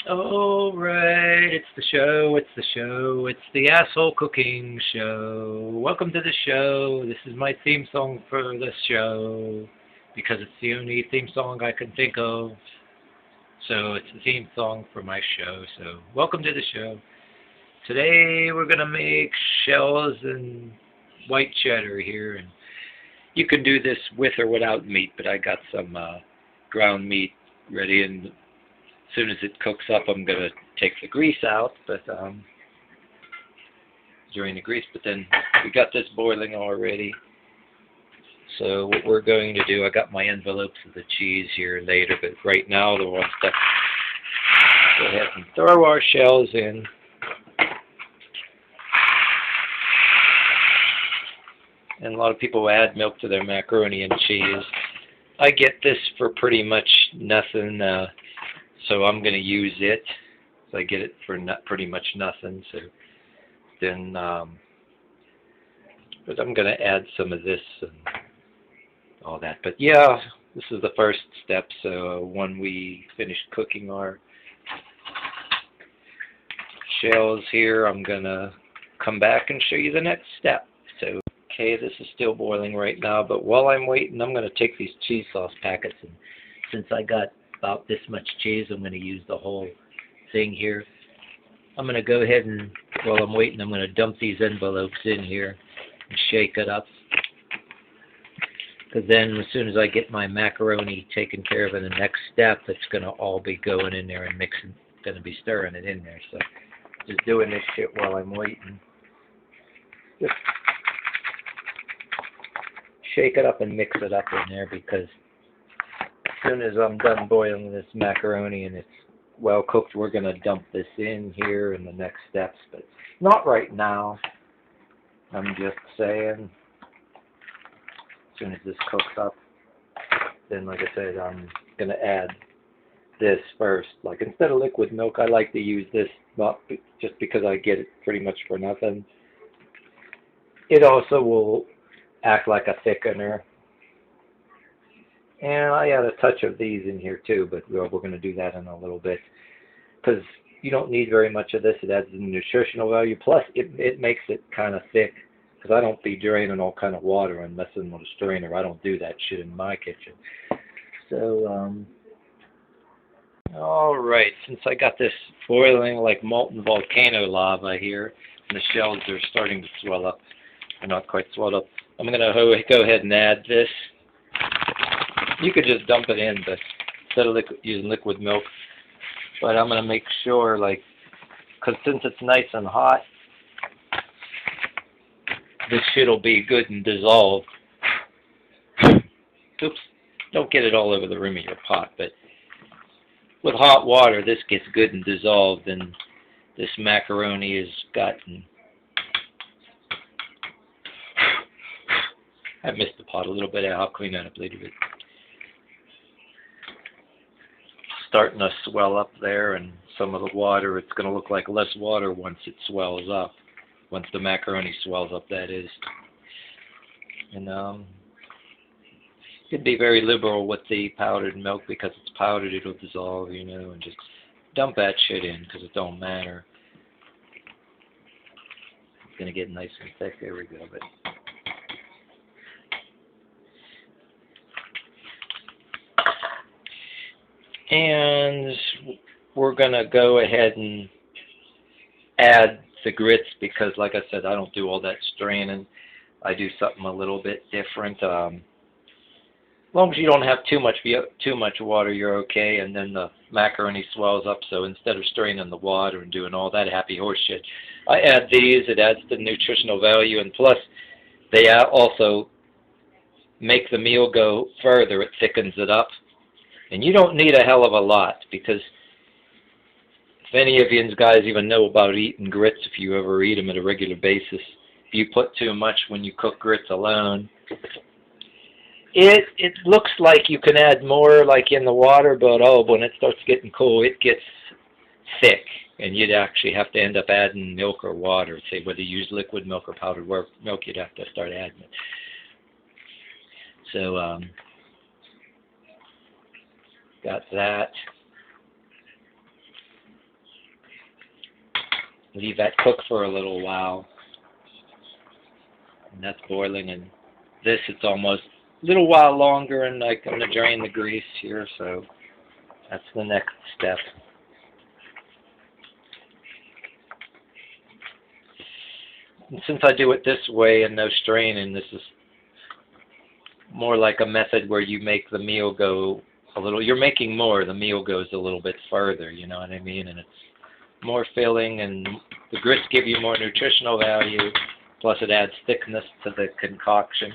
Alright, it's the asshole cooking show. Welcome to the show. This is my theme song for the show because it's the only theme song I can think of. So it's the theme song for my show. So welcome to the show. Today we're gonna make shells and white cheddar here, and you can do this with or without meat, but I got some ground meat ready, and as soon as it cooks up, I'm going to take the grease out, but drain the grease. But then we got this boiling already. So what we're going to do, I got my envelopes of the cheese here later, but right now the one step, go ahead and throw our shells in. And a lot of people add milk to their macaroni and cheese. I get this for pretty much nothing. So I'm going to use it. So I get it for pretty much nothing. So then, but I'm going to add some of this and all that. But yeah, this is the first step. So when we finish cooking our shells here, I'm going to come back and show you the next step. So, okay, this is still boiling right now. But while I'm waiting, I'm going to take these cheese sauce packets, and since I got about this much cheese, I'm going to use the whole thing here. I'm going to go ahead and, while I'm waiting, I'm going to dump these envelopes in here and shake it up. Because then as soon as I get my macaroni taken care of in the next step, it's going to all be going in there and mixing, going to be stirring it in there. So just doing this shit while I'm waiting. Just shake it up and mix it up in there, because as soon as I'm done boiling this macaroni and it's well cooked, we're going to dump this in here in the next steps, but not right now. I'm just saying, as soon as this cooks up, then like I said, I'm going to add this first. Like instead of liquid milk, I like to use this, not just because I get it pretty much for nothing. It also will act like a thickener. And I add a touch of these in here too, but we're going to do that in a little bit. Because you don't need very much of this. It adds the nutritional value. Plus, it makes it kind of thick. Because I don't be draining all kind of water and messing with a strainer. I don't do that shit in my kitchen. So, alright. Since I got this boiling like molten volcano lava here, and the shells are starting to swell up. They're not quite swelled up. I'm going to go ahead and add this. You could just dump it in, but instead of using liquid milk. But I'm going to make sure, like, because since it's nice and hot, this shit will be good and dissolved. Oops, don't get it all over the rim of your pot, but with hot water, this gets good and dissolved, and this macaroni has gotten... I missed the pot a little bit. I'll clean that up later. But starting to swell up there, and some of the water, it's going to look like less water once it swells up. Once the macaroni swells up, that is. And you could be very liberal with the powdered milk, because it's powdered, it'll dissolve, you know, and just dump that shit in, because it don't matter. It's going to get nice and thick. There we go. But and we're going to go ahead and add the grits, because like I said, I don't do all that straining. I do something a little bit different. As long as you don't have too much water, you're okay. And then the macaroni swells up, so instead of straining the water and doing all that happy horse shit, I add these. It adds the nutritional value, and plus they also make the meal go further. It thickens it up. And you don't need a hell of a lot, because if any of you guys even know about eating grits, if you ever eat them at a regular basis, if you put too much when you cook grits alone, it looks like you can add more like in the water, but when it starts getting cold, it gets thick, and you'd actually have to end up adding milk or water. Say whether you use liquid milk or powdered milk, you'd have to start adding it. So, got that. leave that cook for a little while. And that's boiling, and this, it's almost a little while longer, and I'm going to drain the grease here, so that's the next step. And since I do it this way and no straining, this is more like a method where you make the meal go a little, you're making more, the meal goes a little bit further, you know what I mean? And it's more filling, and the grits give you more nutritional value, plus it adds thickness to the concoction.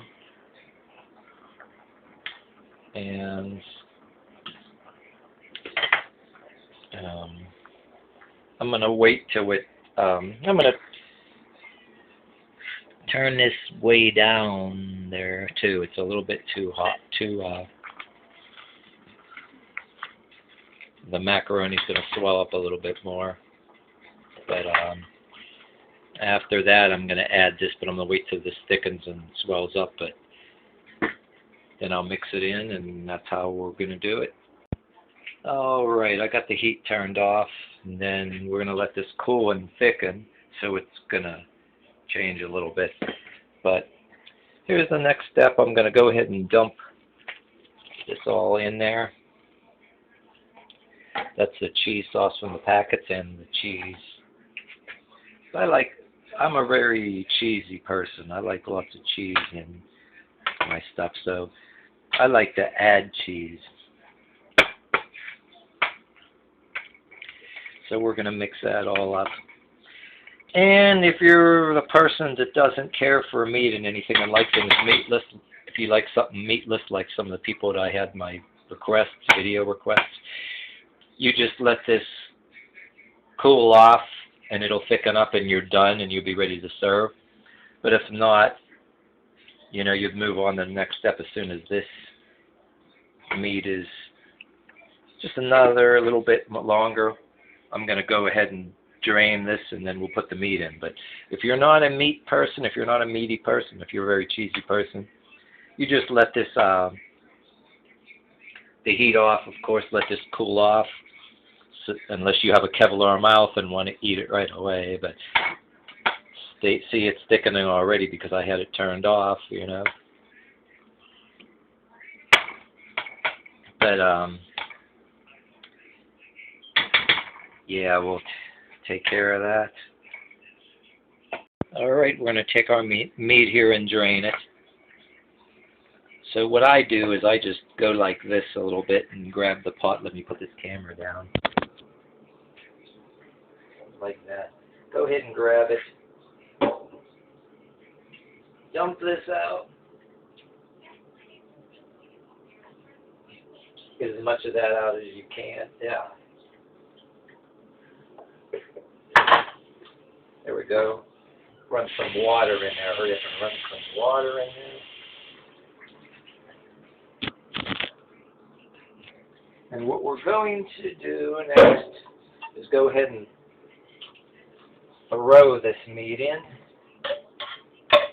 And I'm going to wait till it, I'm going to turn this way down there too. It's a little bit too hot, the macaroni's going to swell up a little bit more. But after that, I'm going to add this, but I'm going to wait till this thickens and swells up. But then I'll mix it in, and that's how we're going to do it. All right, I got the heat turned off, and then we're going to let this cool and thicken, so it's going to change a little bit. But here's the next step. I'm going to go ahead and dump this all in there. That's the cheese sauce from the packets and the cheese. I'm a very cheesy person. I like lots of cheese in my stuff, so I like to add cheese. So we're going to mix that all up. And if you're the person that doesn't care for meat and anything and like things meatless, if you like something meatless, like some of the people that I had my requests, video requests, you just let this cool off and it'll thicken up and you're done and you'll be ready to serve. But if not, you know, you'd move on to the next step as soon as this meat is just another little bit longer. I'm going to go ahead and drain this, and then we'll put the meat in. But if you're not a meat person, if you're not a meaty person, if you're a very cheesy person, you just let this, the heat off, of course, let this cool off, so, unless you have a Kevlar mouth and want to eat it right away. But see, it's thickening already because I had it turned off, you know. But, yeah, we'll take care of that. Alright, we're going to take our meat here and drain it. So what I do is I just go like this a little bit and grab the pot. Let me put this camera down. Like that. Go ahead and grab it. Dump this out. Get as much of that out as you can. Yeah. There we go. Run some water in there. Hurry up and run some water in there. And what we're going to do next is go ahead and throw this meat in.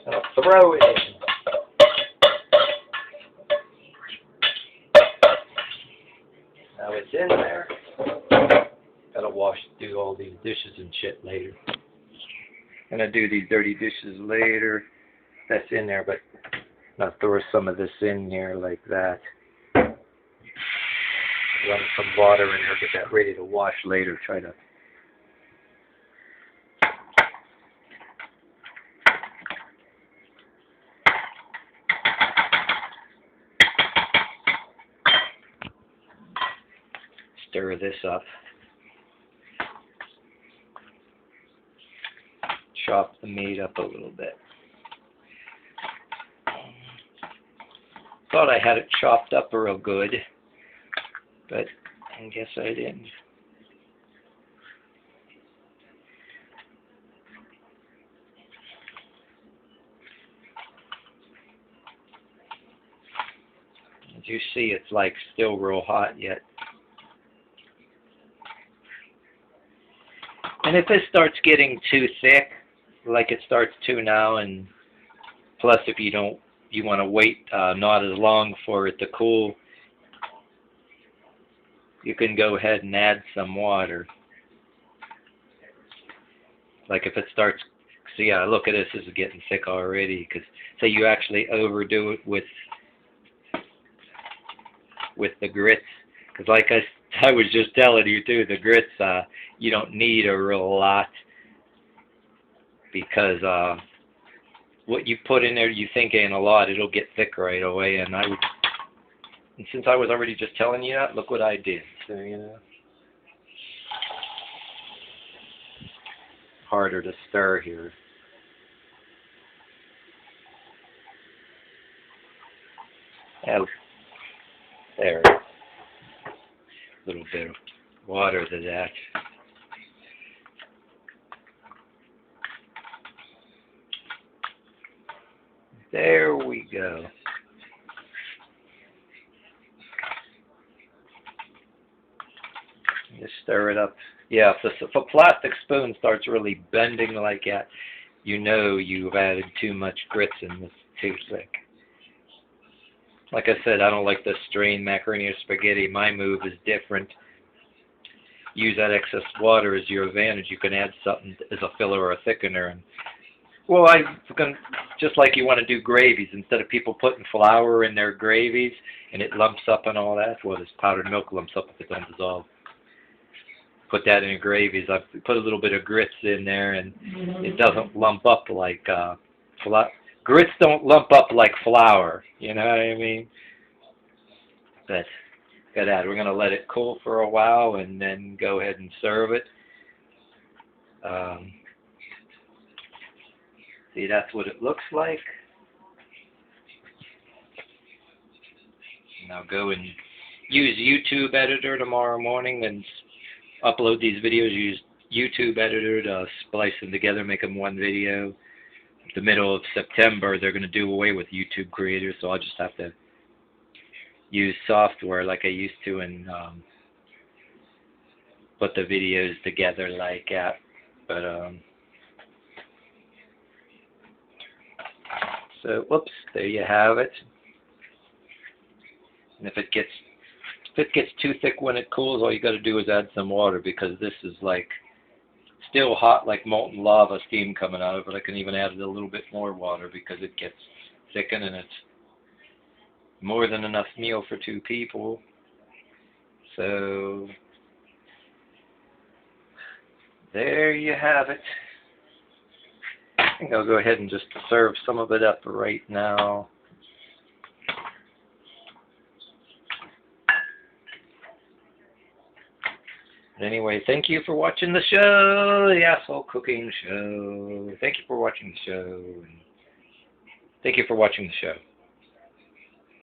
And I'll throw it in. Now it's in there. Gotta do all these dishes and shit later. Gonna do these dirty dishes later. That's in there, but I'll throw some of this in here like that. Run some water in there, get that ready to wash later. Try to stir this up. Chop the meat up a little bit. Thought I had it chopped up real good, but I guess I didn't. As you see, it's like still real hot yet. And if this starts getting too thick, like it starts to now, and plus if you want to wait not as long for it to cool, you can go ahead and add some water. Like if it starts, so yeah, look at this. This is getting thick already. Because say you actually overdo it with the grits. Because like I was just telling you too, the grits you don't need a real lot because what you put in there you think ain't a lot, it'll get thick right away. And since I was already just telling you that, look what I did. So you know, harder to stir here. Oh, there. A little bit of water to that. There we go. Just stir it up. Yeah, if a plastic spoon starts really bending like that, you know you've added too much grits and it's too thick. Like I said, I don't like the strained macaroni or spaghetti. My move is different. Use that excess water as your advantage. You can add something as a filler or a thickener. And well, just like you want to do gravies, instead of people putting flour in their gravies and it lumps up and all that, well, this powdered milk lumps up if it don't dissolve. Put that in your gravies. I put a little bit of grits in there, and it doesn't lump up like flour. Grits don't lump up like flour. You know what I mean? But look at that. We're going to let it cool for a while and then go ahead and serve it. See, that's what it looks like. Now go and use YouTube Editor tomorrow morning and upload these videos. Use YouTube Editor to splice them together, make them one video. The middle of September, they're going to do away with YouTube Creator, so I'll just have to use software like I used to and put the videos together like that. But so whoops, there you have it. And if it gets too thick when it cools, all you got to do is add some water, because this is like still hot like molten lava steam coming out of it. I can even add a little bit more water because it gets thickened, and it's more than enough meal for 2 people. So there you have it. I think I'll go ahead and just serve some of it up right now. Anyway, thank you for watching the show, the Asshole Cooking Show. Thank you for watching the show. Thank you for watching the show.